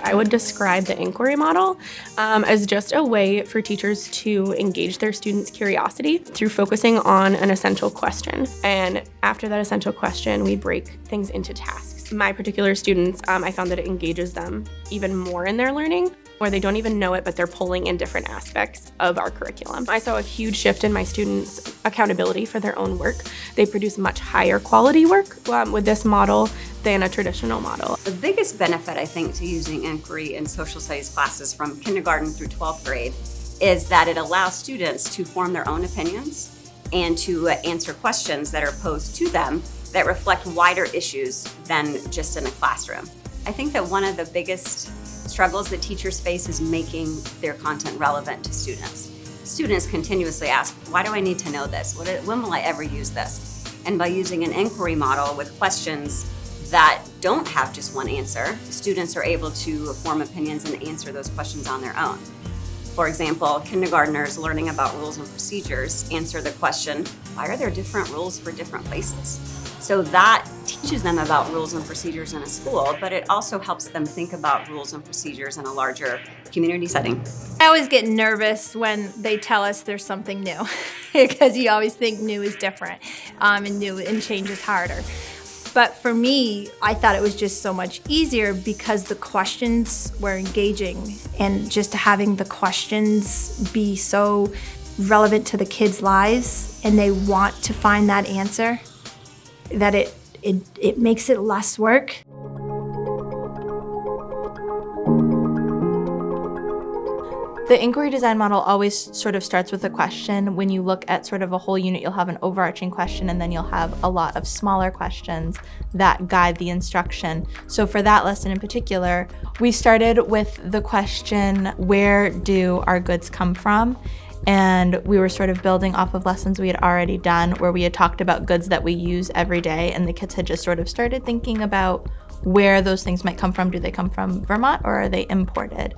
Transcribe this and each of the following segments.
I would describe the inquiry model as just a way for teachers to engage their students' curiosity through focusing on an essential question. And after that essential question, we break things into tasks. My particular students, I found that it engages them even more in their learning, where they don't even know it, but they're pulling in different aspects of our curriculum. I saw a huge shift in my students' accountability for their own work. They produce much higher quality work with this model than a traditional model. The biggest benefit, I think, to using inquiry in social studies classes from kindergarten through 12th grade is that it allows students to form their own opinions and to answer questions that are posed to them that reflect wider issues than just in a classroom. I think that one of the biggest struggles that teachers face is making their content relevant to students. Students continuously ask, why do I need to know this? When will I ever use this? And by using an inquiry model with questions that don't have just one answer, students are able to form opinions and answer those questions on their own. For example, kindergartners learning about rules and procedures answer the question, why are there different rules for different places? So that teaches them about rules and procedures in a school, but it also helps them think about rules and procedures in a larger community setting. I always get nervous when they tell us there's something new because you always think new is different and new and change is harder. But for me, I thought it was just so much easier because the questions were engaging, and just having the questions be so relevant to the kids' lives and they want to find that answer, that it makes it less work. The inquiry design model always sort of starts with a question. When you look at sort of a whole unit, you'll have an overarching question, and then you'll have a lot of smaller questions that guide the instruction. So for that lesson in particular, we started with the question, where do our goods come from? And we were sort of building off of lessons we had already done where we had talked about goods that we use every day, and the kids had just sort of started thinking about where those things might come from. Do they come from Vermont or are they imported?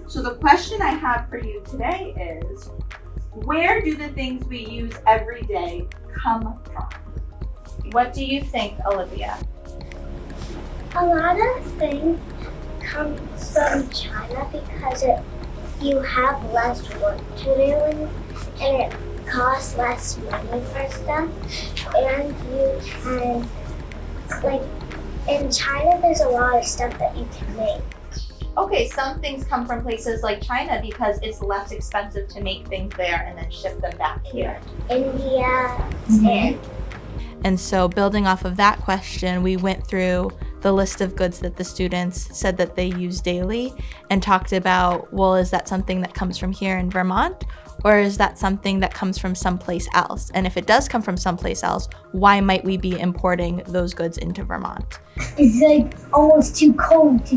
So the question I have for you today is, where do the things we use every day come from? What do you think, Olivia? A lot of things come from China because you have less work to do and it costs less money for stuff. And you can, like, in China there's a lot of stuff that you can make. Okay, some things come from places like China because it's less expensive to make things there and then ship them back here. India And so building off of that question, we went through the list of goods that the students said that they use daily and talked about, well, is that something that comes from here in Vermont? Or is that something that comes from someplace else? And if it does come from someplace else, why might we be importing those goods into Vermont? It's like almost too cold to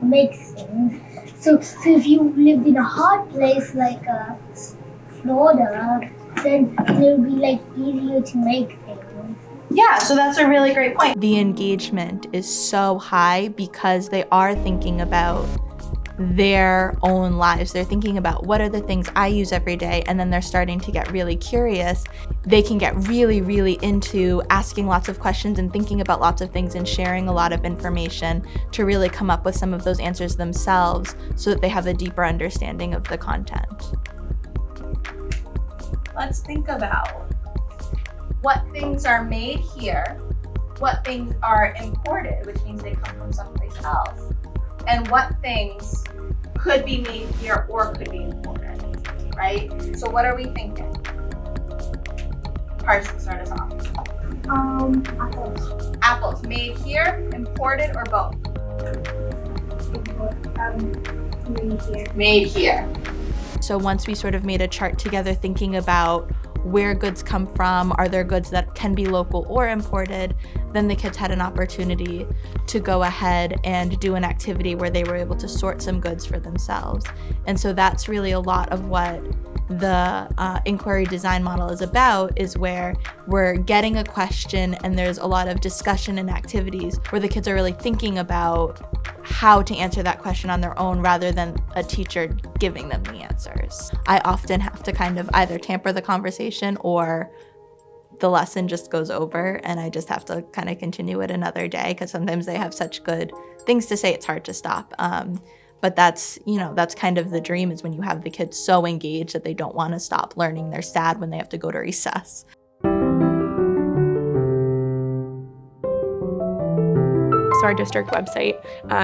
make things. So if you lived in a hot place like Florida, then it'll be like easier to make things. Yeah, so that's a really great point. The engagement is so high because they are thinking about their own lives. They're thinking about what are the things I use every day, and then they're starting to get really curious. They can get really, really into asking lots of questions and thinking about lots of things and sharing a lot of information to really come up with some of those answers themselves so that they have a deeper understanding of the content. Let's think about what things are made here, what things are imported, which means they come from someplace else, and what things could be made here or could be imported, right? So what are we thinking? Carson, start us off. Apples. Apples, made here, imported, or both? Made here. Made here. So once we sort of made a chart together thinking about where goods come from, are there goods that can be local or imported, then the kids had an opportunity to go ahead and do an activity where they were able to sort some goods for themselves. And so that's really a lot of what the inquiry design model is about, is where we're getting a question and there's a lot of discussion and activities where the kids are really thinking about how to answer that question on their own rather than a teacher giving them the answers. I often have to kind of either tamper the conversation or the lesson just goes over and I just have to kind of continue it another day because sometimes they have such good things to say it's hard to stop. But that's kind of the dream, is when you have the kids so engaged that they don't want to stop learning. They're sad when they have to go to recess. So our district website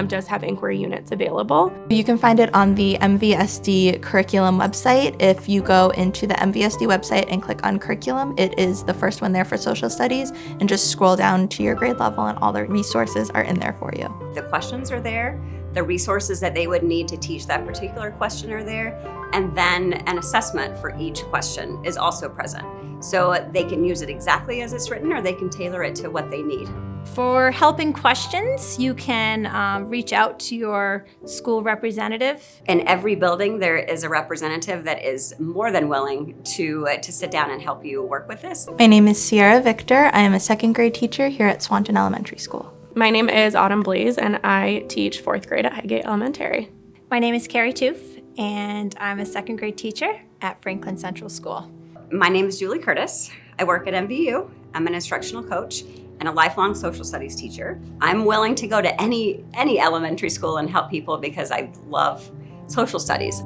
does have inquiry units available. You can find it on the MVSD curriculum website. If you go into the MVSD website and click on curriculum, it is the first one there for social studies, and just scroll down to your grade level and all the resources are in there for you. The questions are there, the resources that they would need to teach that particular question are there, and then an assessment for each question is also present. So they can use it exactly as it's written, or they can tailor it to what they need. For helping questions, you can reach out to your school representative. In every building, there is a representative that is more than willing to sit down and help you work with this. My name is Sierra Victor. I am a second grade teacher here at Swanton Elementary School. My name is Autumn Blaze, and I teach 4th grade at Highgate Elementary. My name is Carrie Toof, and I'm a second grade teacher at Franklin Central School. My name is Julie Curtis. I work at MVU. I'm an instructional coach and a lifelong social studies teacher. I'm willing to go to any elementary school and help people because I love social studies.